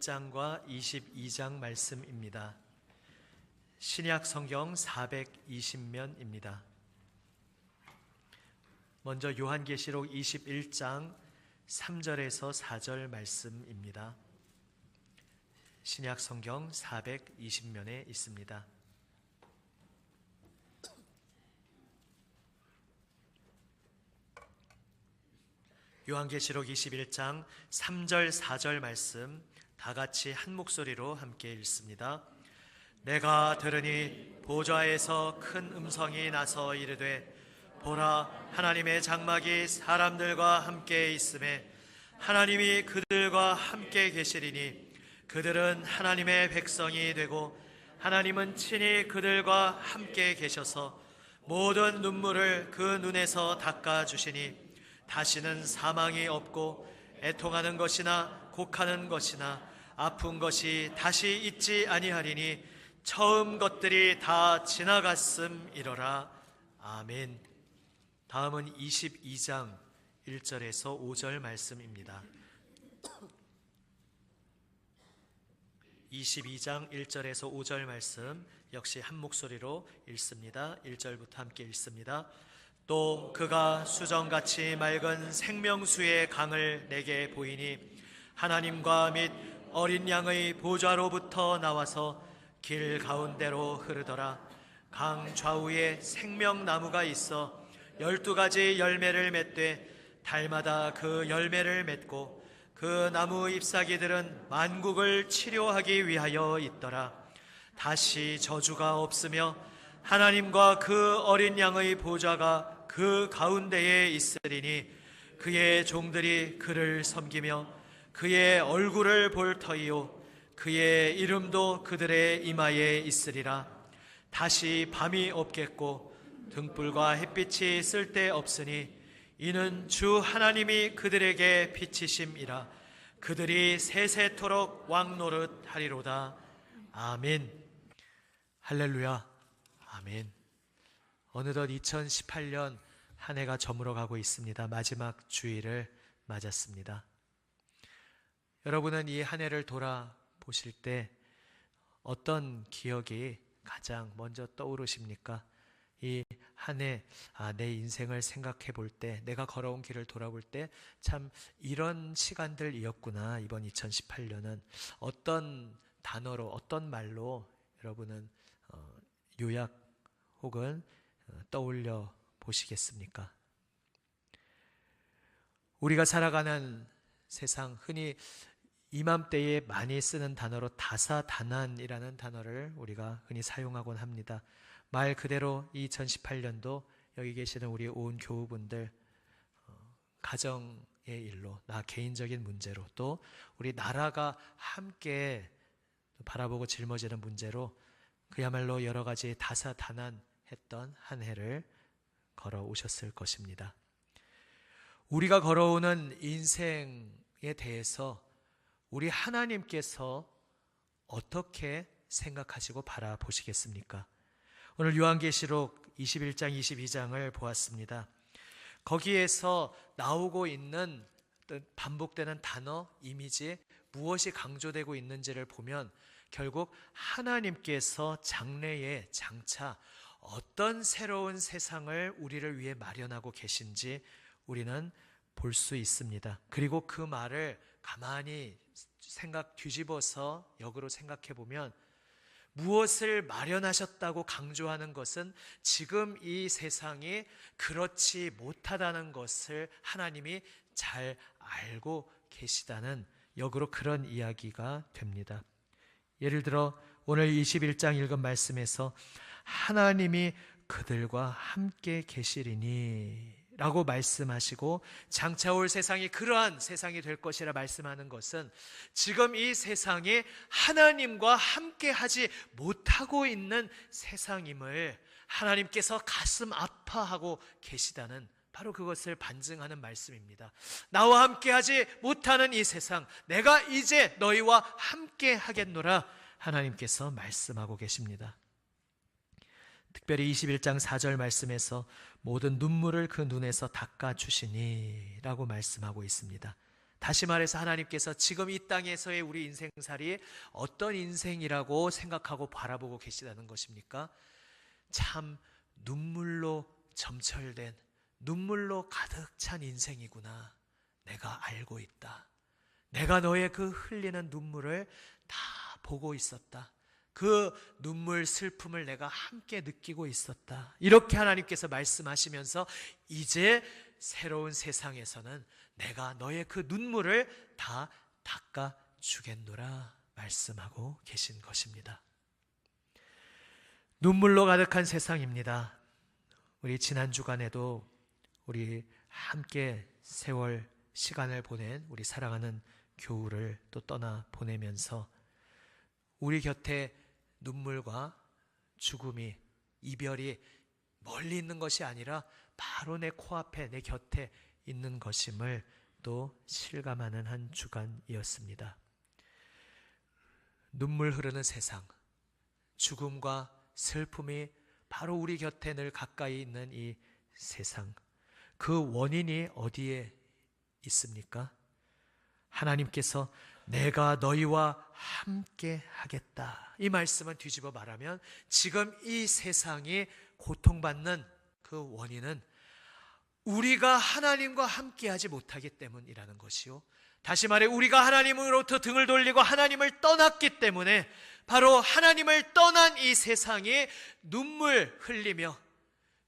21장과 22장 말씀입니다. 신약 성경 420면입니다. 먼저 요한계시록 21장 3절에서 4절 말씀입니다. 신약 성경 420면에 있습니다. 요한계시록 21장 3절 4절 말씀 다 같이 한 목소리로 함께 읽습니다. 내가 들으니 보좌에서 큰 음성이 나서 이르되 보라, 하나님의 장막이 사람들과 함께 있음에 하나님이 그들과 함께 계시리니 그들은 하나님의 백성이 되고 하나님은 친히 그들과 함께 계셔서 모든 눈물을 그 눈에서 닦아주시니 다시는 사망이 없고 애통하는 것이나 곡하는 것이나 아픈 것이 다시 있지 아니하리니 처음 것들이 다 지나갔음이로라. 아멘. 다음은 22장 1절에서 5절 말씀입니다. 22장 1절에서 5절 말씀 역시 한 목소리로 읽습니다. 1절부터 함께 읽습니다. 또 그가 수정같이 맑은 생명수의 강을 내게 보이니 하나님과 및 어린 양의 보좌로부터 나와서 길 가운데로 흐르더라. 강 좌우에 생명나무가 있어 12가지 열매를 맺되 달마다 그 열매를 맺고 그 나무 잎사귀들은 만국을 치료하기 위하여 있더라. 다시 저주가 없으며 하나님과 그 어린 양의 보좌가 그 가운데에 있으리니 그의 종들이 그를 섬기며 그의 얼굴을 볼 터이요 그의 이름도 그들의 이마에 있으리라. 다시 밤이 없겠고 등불과 햇빛이 쓸데없으니 이는 주 하나님이 그들에게 비치심이라. 그들이 세세토록 왕노릇하리로다. 아멘. 할렐루야. 아멘. 어느덧 2018년 한 해가 저물어가고 있습니다. 마지막 주일을 맞았습니다. 여러분은 이 한 해를 돌아보실 때 어떤 기억이 가장 먼저 떠오르십니까? 이 한 해, 내 인생을 생각해 볼 때, 내가 걸어온 길을 돌아볼 때 참 이런 시간들이었구나. 이번 2018년은 어떤 단어로, 어떤 말로 여러분은 요약 혹은 떠올려 보시겠습니까? 우리가 살아가는 세상, 흔히 이맘때에 많이 쓰는 단어로 다사다난이라는 단어를 우리가 흔히 사용하곤 합니다. 말 그대로 2018년도 여기 계시는 우리 온 교우분들 가정의 일로, 나 개인적인 문제로, 또 우리 나라가 함께 바라보고 짊어지는 문제로 그야말로 여러 가지 다사다난했던 한 해를 걸어오셨을 것입니다. 우리가 걸어오는 인생에 대해서 우리 하나님께서 어떻게 생각하시고 바라보시겠습니까? 오늘 요한계시록 21장, 22장을 보았습니다. 거기에서 나오고 있는 반복되는 단어, 이미지, 무엇이 강조되고 있는지를 보면 결국 하나님께서 장래에 장차 어떤 새로운 세상을 우리를 위해 마련하고 계신지 우리는 볼 수 있습니다. 그리고 그 말을 가만히 뒤집어서 역으로 생각해 보면 무엇을 마련하셨다고 강조하는 것은 지금 이 세상이 그렇지 못하다는 것을 하나님이 잘 알고 계시다는 역으로 그런 이야기가 됩니다. 예를 들어 오늘 21장 읽은 말씀에서 하나님이 그들과 함께 계시리니 라고 말씀하시고 장차 올 세상이 그러한 세상이 될 것이라 말씀하는 것은 지금 이 세상이 하나님과 함께 하지 못하고 있는 세상임을 하나님께서 가슴 아파하고 계시다는 바로 그것을 반증하는 말씀입니다. 나와 함께 하지 못하는 이 세상, 내가 이제 너희와 함께 하겠노라 하나님께서 말씀하고 계십니다. 특별히 21장 4절 말씀에서 모든 눈물을 그 눈에서 닦아주시니 라고 말씀하고 있습니다. 다시 말해서 하나님께서 지금 이 땅에서의 우리 인생살이 어떤 인생이라고 생각하고 바라보고 계시다는 것입니까? 참 눈물로 점철된, 눈물로 가득 찬 인생이구나. 내가 알고 있다. 내가 너의 그 흘리는 눈물을 다 보고 있었다. 그 눈물, 슬픔을 내가 함께 느끼고 있었다. 이렇게 하나님께서 말씀하시면서 이제 새로운 세상에서는 내가 너의 그 눈물을 다 닦아 주겠노라 말씀하고 계신 것입니다. 눈물로 가득한 세상입니다. 우리 지난 주간에도 우리 함께 세월 시간을 보낸 우리 사랑하는 교우를 또 떠나 보내면서 우리 곁에 눈물과 죽음이, 이별이 멀리 있는 것이 아니라 바로 내 코앞에, 내 곁에 있는 것임을 또 실감하는 한 주간이었습니다. 눈물 흐르는 세상, 죽음과 슬픔이 바로 우리 곁에 늘 가까이 있는 이 세상, 그 원인이 어디에 있습니까? 하나님께서 내가 너희와 함께 하겠다. 이 말씀은 뒤집어 말하면 지금 이 세상이 고통받는 그 원인은 우리가 하나님과 함께하지 못하기 때문이라는 것이요. 다시 말해 우리가 하나님으로부터 등을 돌리고 하나님을 떠났기 때문에 바로 하나님을 떠난 이 세상이 눈물 흘리며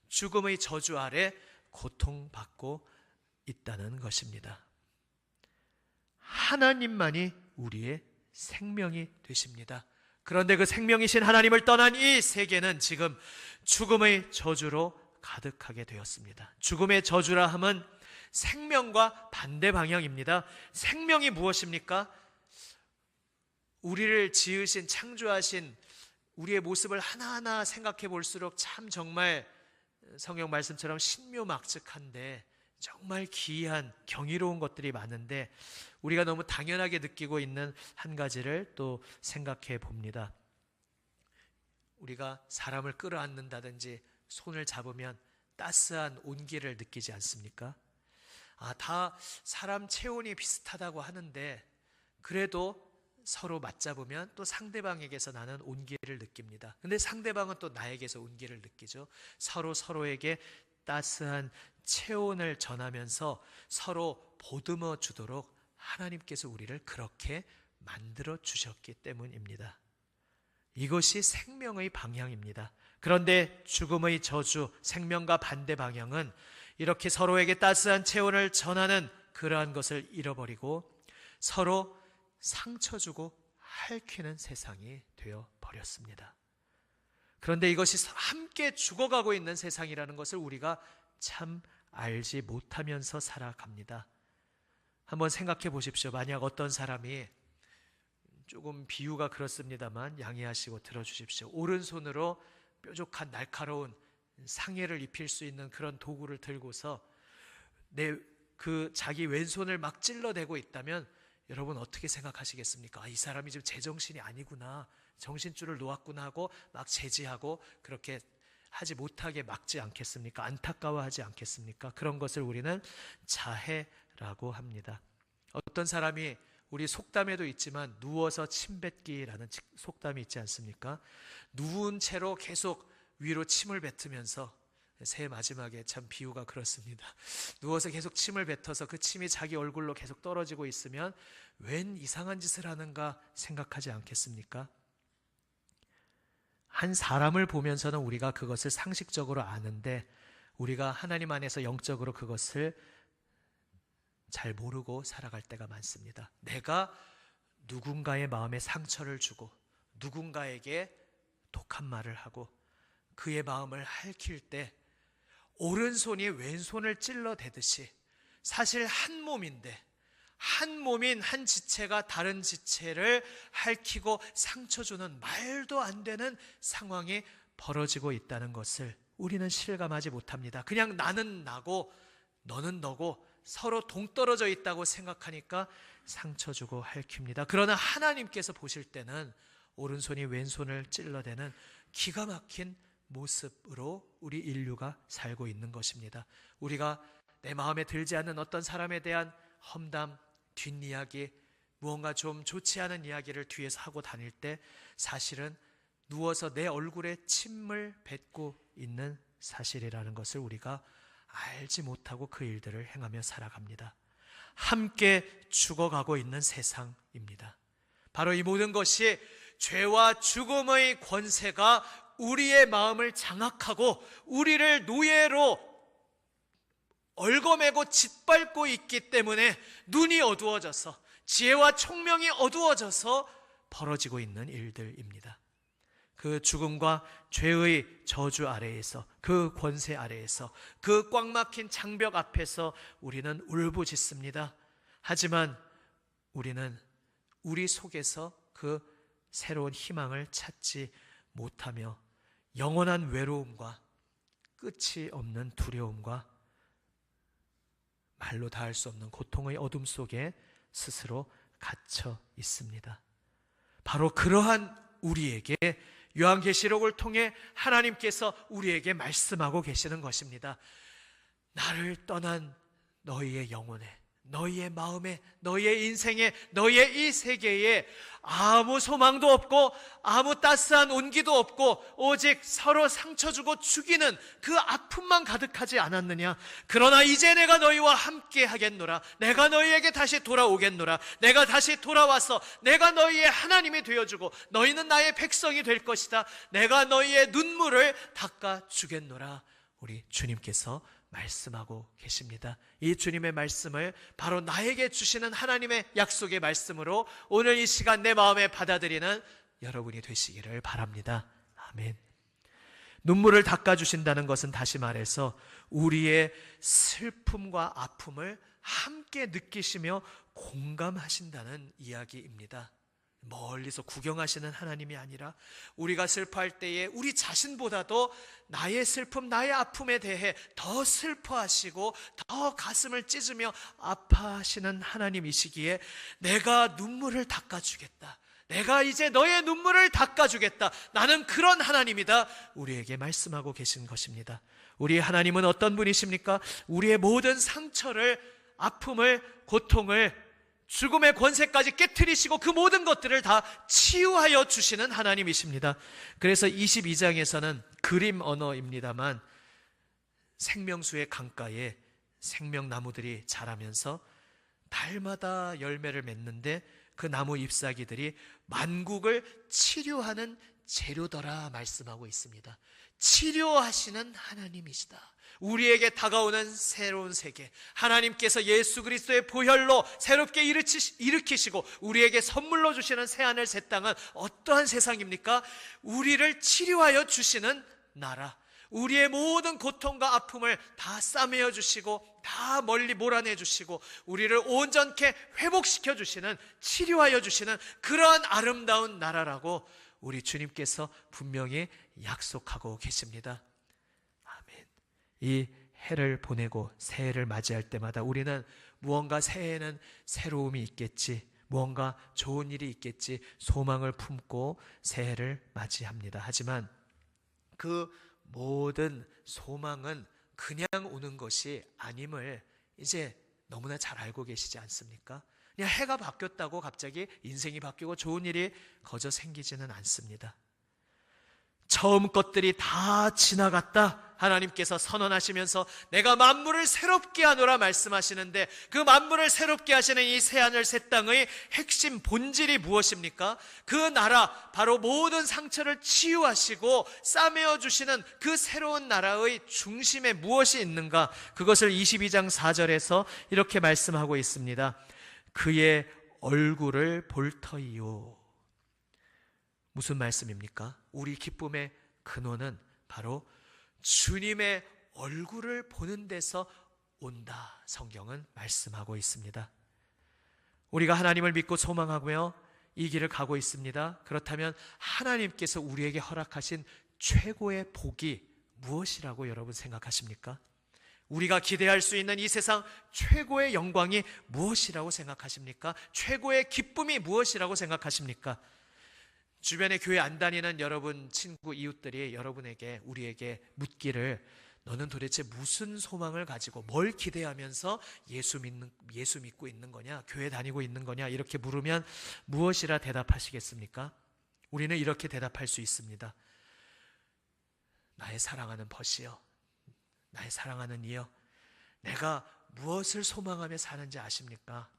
죽음의 저주 아래 고통받고 있다는 것입니다. 하나님만이 우리의 생명이 되십니다. 그런데 그 생명이신 하나님을 떠난 이 세계는 지금 죽음의 저주로 가득하게 되었습니다. 죽음의 저주라 함은 생명과 반대 방향입니다. 생명이 무엇입니까? 우리를 지으신, 창조하신 우리의 모습을 하나하나 생각해 볼수록 참 정말 성경 말씀처럼 신묘막측한데 정말 기이한, 경이로운 것들이 많은데 우리가 너무 당연하게 느끼고 있는 한 가지를 또 생각해 봅니다. 우리가 사람을 끌어안는다든지 손을 잡으면 따스한 온기를 느끼지 않습니까? 다 사람 체온이 비슷하다고 하는데 그래도 서로 맞잡으면 또 상대방에게서 나는 온기를 느낍니다. 근데 상대방은 또 나에게서 온기를 느끼죠. 서로 서로에게 따스한 체온을 전하면서 서로 보듬어 주도록 하나님께서 우리를 그렇게 만들어 주셨기 때문입니다. 이것이 생명의 방향입니다. 그런데 죽음의 저주, 생명과 반대 방향은 이렇게 서로에게 따스한 체온을 전하는 그러한 것을 잃어버리고 서로 상처 주고 핥히는 세상이 되어 버렸습니다. 그런데 이것이 함께 죽어가고 있는 세상이라는 것을 우리가 참 알지 못하면서 살아갑니다. 한번 생각해 보십시오. 만약 어떤 사람이, 조금 비유가 그렇습니다만 양해하시고 들어주십시오. 오른손으로 뾰족한 날카로운 상해를 입힐 수 있는 그런 도구를 들고서 자기 왼손을 막 찔러대고 있다면 여러분 어떻게 생각하시겠습니까? 이 사람이 지금 제정신이 아니구나, 정신줄을 놓았구나 하고 막 제지하고 그렇게 하지 못하게 막지 않겠습니까? 안타까워하지 않겠습니까? 그런 것을 우리는 자해라고 합니다. 어떤 사람이, 우리 속담에도 있지만 누워서 침 뱉기라는 속담이 있지 않습니까? 누운 채로 계속 위로 침을 뱉으면서, 새해 마지막에 참 비유가 그렇습니다. 누워서 계속 침을 뱉어서 그 침이 자기 얼굴로 계속 떨어지고 있으면 웬 이상한 짓을 하는가 생각하지 않겠습니까? 한 사람을 보면서는 우리가 그것을 상식적으로 아는데 우리가 하나님 안에서 영적으로 그것을 잘 모르고 살아갈 때가 많습니다. 내가 누군가의 마음에 상처를 주고 누군가에게 독한 말을 하고 그의 마음을 핥힐 때 오른손이 왼손을 찔러대듯이 사실 한 몸인데 한 몸인 한 지체가 다른 지체를 핥히고 상처 주는 말도 안 되는 상황이 벌어지고 있다는 것을 우리는 실감하지 못합니다. 그냥 나는 나고 너는 너고 서로 동떨어져 있다고 생각하니까 상처 주고 핥힙니다. 그러나 하나님께서 보실 때는 오른손이 왼손을 찔러대는 기가 막힌 모습으로 우리 인류가 살고 있는 것입니다. 우리가 내 마음에 들지 않는 어떤 사람에 대한 험담, 뒷이야기, 무언가 좀 좋지 않은 이야기를 뒤에서 하고 다닐 때 사실은 누워서 내 얼굴에 침을 뱉고 있는 사실이라는 것을 우리가 알지 못하고 그 일들을 행하며 살아갑니다. 함께 죽어가고 있는 세상입니다. 바로 이 모든 것이 죄와 죽음의 권세가 우리의 마음을 장악하고 우리를 노예로 얽어매고 짓밟고 있기 때문에 눈이 어두워져서, 지혜와 총명이 어두워져서 벌어지고 있는 일들입니다. 그 죽음과 죄의 저주 아래에서, 그 권세 아래에서, 그 꽉 막힌 장벽 앞에서 우리는 울부짖습니다. 하지만 우리는 우리 속에서 그 새로운 희망을 찾지 못하며 영원한 외로움과 끝이 없는 두려움과 말로 다 할 수 없는 고통의 어둠 속에 스스로 갇혀 있습니다. 바로 그러한 우리에게 요한계시록을 통해 하나님께서 우리에게 말씀하고 계시는 것입니다. 나를 떠난 너희의 영혼에, 너희의 마음에, 너희의 인생에, 너희의 이 세계에 아무 소망도 없고 아무 따스한 온기도 없고 오직 서로 상처 주고 죽이는 그 아픔만 가득하지 않았느냐? 그러나 이제 내가 너희와 함께 하겠노라. 내가 너희에게 다시 돌아오겠노라. 내가 다시 돌아와서 내가 너희의 하나님이 되어주고 너희는 나의 백성이 될 것이다. 내가 너희의 눈물을 닦아주겠노라. 우리 주님께서 말씀하고 계십니다. 이 주님의 말씀을 바로 나에게 주시는 하나님의 약속의 말씀으로 오늘 이 시간 내 마음에 받아들이는 여러분이 되시기를 바랍니다. 아멘. 눈물을 닦아주신다는 것은 다시 말해서 우리의 슬픔과 아픔을 함께 느끼시며 공감하신다는 이야기입니다. 멀리서 구경하시는 하나님이 아니라 우리가 슬퍼할 때에 우리 자신보다도 나의 슬픔, 나의 아픔에 대해 더 슬퍼하시고 더 가슴을 찢으며 아파하시는 하나님이시기에 내가 눈물을 닦아주겠다. 내가 이제 너의 눈물을 닦아주겠다. 나는 그런 하나님이다. 우리에게 말씀하고 계신 것입니다. 우리 하나님은 어떤 분이십니까? 우리의 모든 상처를, 아픔을, 고통을, 죽음의 권세까지 깨트리시고 그 모든 것들을 다 치유하여 주시는 하나님이십니다. 그래서 22장에서는 그림 언어입니다만 생명수의 강가에 생명나무들이 자라면서 달마다 열매를 맺는데 그 나무 잎사귀들이 만국을 치료하는 재료더라 말씀하고 있습니다. 치료하시는 하나님이시다. 우리에게 다가오는 새로운 세계, 하나님께서 예수 그리스도의 보혈로 새롭게 일으키시고 우리에게 선물로 주시는 새하늘 새 땅은 어떠한 세상입니까? 우리를 치료하여 주시는 나라, 우리의 모든 고통과 아픔을 다 싸매어 주시고 다 멀리 몰아내 주시고 우리를 온전케 회복시켜 주시는, 치료하여 주시는 그러한 아름다운 나라라고 우리 주님께서 분명히 약속하고 계십니다. 이 해를 보내고 새해를 맞이할 때마다 우리는 무언가 새해에는 새로움이 있겠지, 무언가 좋은 일이 있겠지 소망을 품고 새해를 맞이합니다. 하지만 그 모든 소망은 그냥 오는 것이 아님을 이제 너무나 잘 알고 계시지 않습니까? 그냥 해가 바뀌었다고 갑자기 인생이 바뀌고 좋은 일이 거저 생기지는 않습니다. 처음 것들이 다 지나갔다 하나님께서 선언하시면서 내가 만물을 새롭게 하노라 말씀하시는데 그 만물을 새롭게 하시는 이 새하늘 새 땅의 핵심 본질이 무엇입니까? 그 나라, 바로 모든 상처를 치유하시고 싸매어 주시는 그 새로운 나라의 중심에 무엇이 있는가? 그것을 22장 4절에서 이렇게 말씀하고 있습니다. 그의 얼굴을 볼 터이요. 무슨 말씀입니까? 우리 기쁨의 근원은 바로 주님의 얼굴을 보는 데서 온다. 성경은 말씀하고 있습니다. 우리가 하나님을 믿고 소망하고요, 이 길을 가고 있습니다. 그렇다면 하나님께서 우리에게 허락하신 최고의 복이 무엇이라고 여러분 생각하십니까? 우리가 기대할 수 있는 이 세상 최고의 영광이 무엇이라고 생각하십니까? 최고의 기쁨이 무엇이라고 생각하십니까? 주변에 교회 안 다니는 여러분 친구 이웃들이 여러분에게, 우리에게 묻기를 너는 도대체 무슨 소망을 가지고 뭘 기대하면서 예수 믿고 있는 거냐? 교회 다니고 있는 거냐? 이렇게 물으면 무엇이라 대답하시겠습니까? 우리는 이렇게 대답할 수 있습니다. 나의 사랑하는 벗이여, 나의 사랑하는 이여, 내가 무엇을 소망하며 사는지 아십니까?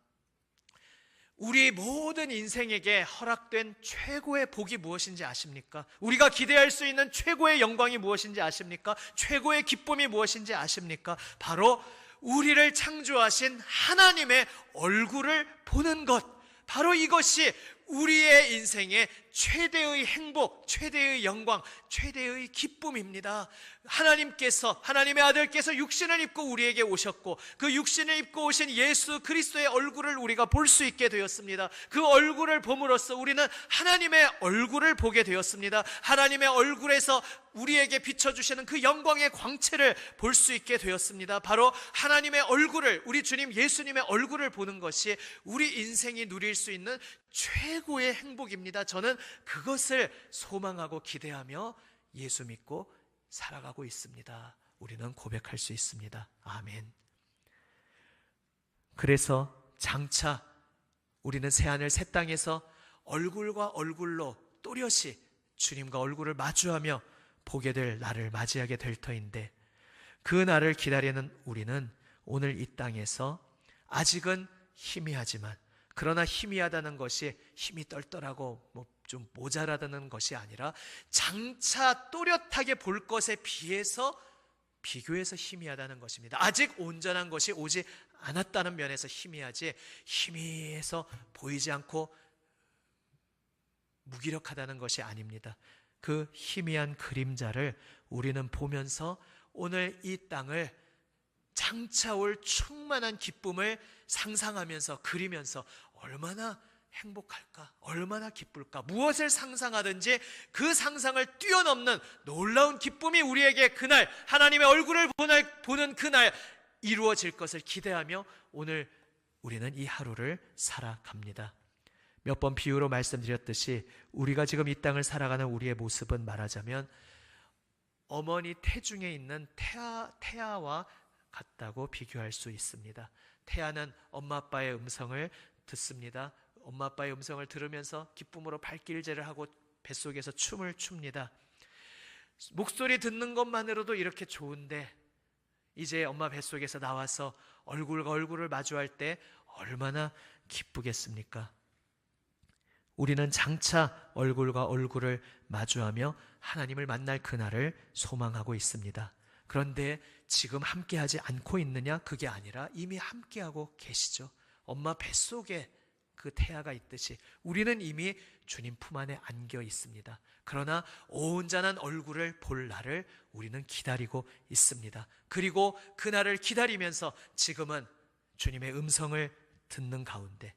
우리 모든 인생에게 허락된 최고의 복이 무엇인지 아십니까? 우리가 기대할 수 있는 최고의 영광이 무엇인지 아십니까? 최고의 기쁨이 무엇인지 아십니까? 바로 우리를 창조하신 하나님의 얼굴을 보는 것, 바로 이것이 우리의 인생의 최대의 행복, 최대의 영광, 최대의 기쁨입니다. 하나님의 아들께서 육신을 입고 우리에게 오셨고, 그 육신을 입고 오신 예수 그리스도의 얼굴을 우리가 볼 수 있게 되었습니다. 그 얼굴을 봄으로써 우리는 하나님의 얼굴을 보게 되었습니다. 하나님의 얼굴에서 우리에게 비춰주시는 그 영광의 광채를 볼 수 있게 되었습니다. 바로 하나님의 얼굴을, 우리 주님 예수님의 얼굴을 보는 것이 우리 인생이 누릴 수 있는 최고의 행복입니다. 저는 그것을 소망하고 기대하며 예수 믿고 살아가고 있습니다. 우리는 고백할 수 있습니다. 아멘. 그래서 장차 우리는 새하늘 새 땅에서 얼굴과 얼굴로 또렷이 주님과 얼굴을 마주하며 보게 될 날을 맞이하게 될 터인데, 그 날을 기다리는 우리는 오늘 이 땅에서 아직은 희미하지만, 그러나 희미하다는 것이 힘이 떨떠라고 좀 모자라다는 것이 아니라 장차 또렷하게 볼 것에 비교해서 희미하다는 것입니다. 아직 온전한 것이 오지 않았다는 면에서 희미하지, 희미해서 보이지 않고 무기력하다는 것이 아닙니다. 그 희미한 그림자를 우리는 보면서 오늘 이 땅을 장차 올 충만한 기쁨을 상상하면서, 그리면서 얼마나 행복할까, 얼마나 기쁠까, 무엇을 상상하든지 그 상상을 뛰어넘는 놀라운 기쁨이 우리에게 그날, 하나님의 얼굴을 보는 그날 이루어질 것을 기대하며 오늘 우리는 이 하루를 살아갑니다. 몇 번 비유로 말씀드렸듯이 우리가 지금 이 땅을 살아가는 우리의 모습은 말하자면 어머니 태중에 있는 태아와 같다고 비교할 수 있습니다. 태아는 엄마 아빠의 음성을 듣습니다. 엄마 아빠의 음성을 들으면서 기쁨으로 발길질을 하고 뱃속에서 춤을 춥니다. 목소리 듣는 것만으로도 이렇게 좋은데 이제 엄마 뱃속에서 나와서 얼굴과 얼굴을 마주할 때 얼마나 기쁘겠습니까? 우리는 장차 얼굴과 얼굴을 마주하며 하나님을 만날 그날을 소망하고 있습니다. 그런데 지금 함께하지 않고 있느냐? 그게 아니라 이미 함께하고 계시죠. 엄마 뱃속에 그 태아가 있듯이 우리는 이미 주님 품 안에 안겨 있습니다. 그러나 온전한 얼굴을 볼 날을 우리는 기다리고 있습니다. 그리고 그날을 기다리면서 지금은 주님의 음성을 듣는 가운데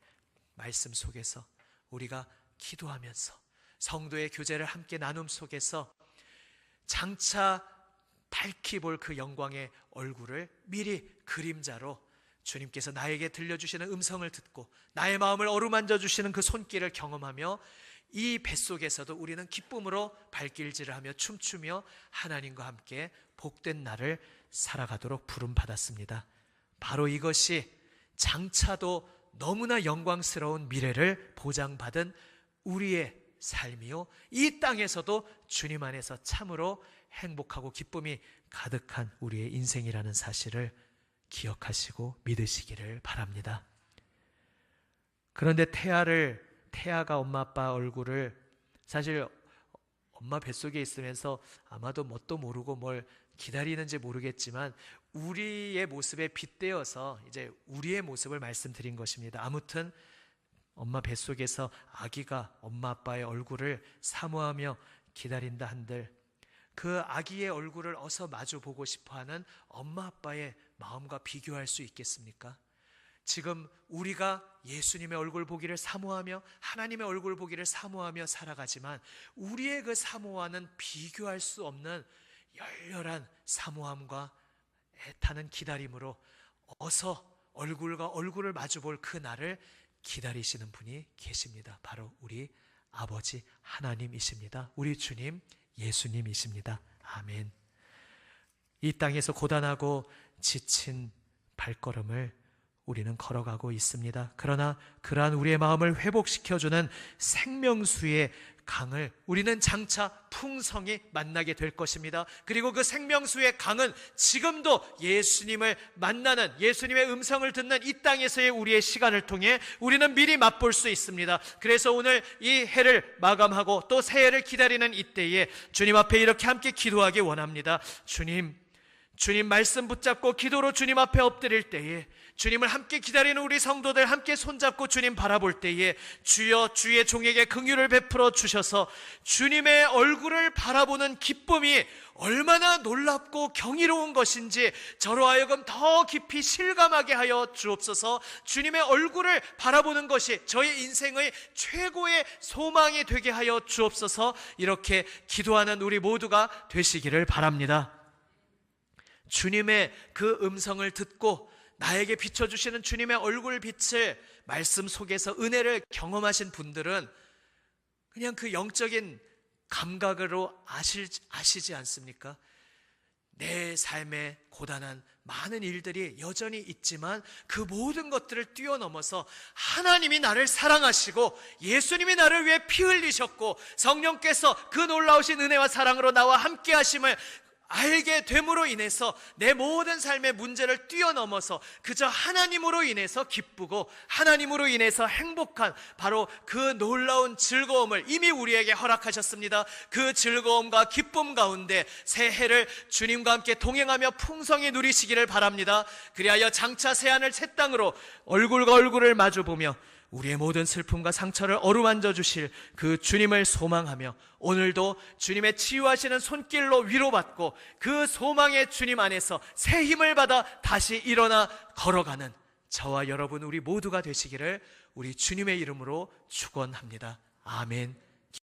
말씀 속에서 우리가 기도하면서 성도의 교제를 함께 나눔 속에서 장차 밝히 볼 그 영광의 얼굴을 미리 그림자로 주님께서 나에게 들려주시는 음성을 듣고 나의 마음을 어루만져 주시는 그 손길을 경험하며 이 뱃속에서도 우리는 기쁨으로 발길질을 하며 춤추며 하나님과 함께 복된 날을 살아가도록 부름받았습니다. 바로 이것이 장차도 너무나 영광스러운 미래를 보장받은 우리의 삶이요, 이 땅에서도 주님 안에서 참으로 행복하고 기쁨이 가득한 우리의 인생이라는 사실을 기억하시고 믿으시기를 바랍니다. 그런데 태아가 엄마 아빠 얼굴을 사실 엄마 뱃속에 있으면서 아마도 뭣도 모르고 뭘 기다리는지 모르겠지만 우리의 모습에 빗대어서 이제 우리의 모습을 말씀드린 것입니다. 아무튼 엄마 뱃속에서 아기가 엄마 아빠의 얼굴을 사모하며 기다린다 한들 그 아기의 얼굴을 어서 마주 보고 싶어하는 엄마 아빠의 마음과 비교할 수 있겠습니까? 지금 우리가 예수님의 얼굴 보기를 사모하며 하나님의 얼굴 보기를 사모하며 살아가지만 우리의 그 사모와는 비교할 수 없는 열렬한 사모함과 애타는 기다림으로 어서 얼굴과 얼굴을 마주 볼 그 날을 기다리시는 분이 계십니다. 바로 우리 아버지 하나님이십니다. 우리 주님 예수님이십니다. 아멘. 이 땅에서 고단하고 지친 발걸음을 우리는 걸어가고 있습니다. 그러나 그러한 우리의 마음을 회복시켜주는 생명수의 강을 우리는 장차 풍성히 만나게 될 것입니다. 그리고 그 생명수의 강은 지금도 예수님을 만나는, 예수님의 음성을 듣는 이 땅에서의 우리의 시간을 통해 우리는 미리 맛볼 수 있습니다. 그래서 오늘 이 해를 마감하고 또 새해를 기다리는 이때에 주님 앞에 이렇게 함께 기도하기 원합니다. 주님 말씀 붙잡고 기도로 주님 앞에 엎드릴 때에, 주님을 함께 기다리는 우리 성도들 함께 손잡고 주님 바라볼 때에 주여 주의 종에게 긍휼을 베풀어 주셔서 주님의 얼굴을 바라보는 기쁨이 얼마나 놀랍고 경이로운 것인지 저로 하여금 더 깊이 실감하게 하여 주옵소서. 주님의 얼굴을 바라보는 것이 저의 인생의 최고의 소망이 되게 하여 주옵소서. 이렇게 기도하는 우리 모두가 되시기를 바랍니다. 주님의 그 음성을 듣고 나에게 비춰주시는 주님의 얼굴 빛을 말씀 속에서 은혜를 경험하신 분들은 그냥 그 영적인 감각으로 아시지 않습니까? 내 삶에 고단한 많은 일들이 여전히 있지만 그 모든 것들을 뛰어넘어서 하나님이 나를 사랑하시고 예수님이 나를 위해 피 흘리셨고 성령께서 그 놀라우신 은혜와 사랑으로 나와 함께 하심을 알게 됨으로 인해서 내 모든 삶의 문제를 뛰어넘어서 그저 하나님으로 인해서 기쁘고 하나님으로 인해서 행복한 바로 그 놀라운 즐거움을 이미 우리에게 허락하셨습니다. 그 즐거움과 기쁨 가운데 새해를 주님과 함께 동행하며 풍성히 누리시기를 바랍니다. 그리하여 장차 새하늘 새 땅으로 얼굴과 얼굴을 마주보며 우리의 모든 슬픔과 상처를 어루만져 주실 그 주님을 소망하며 오늘도 주님의 치유하시는 손길로 위로받고 그 소망의 주님 안에서 새 힘을 받아 다시 일어나 걸어가는 저와 여러분 우리 모두가 되시기를 우리 주님의 이름으로 축원합니다. 아멘.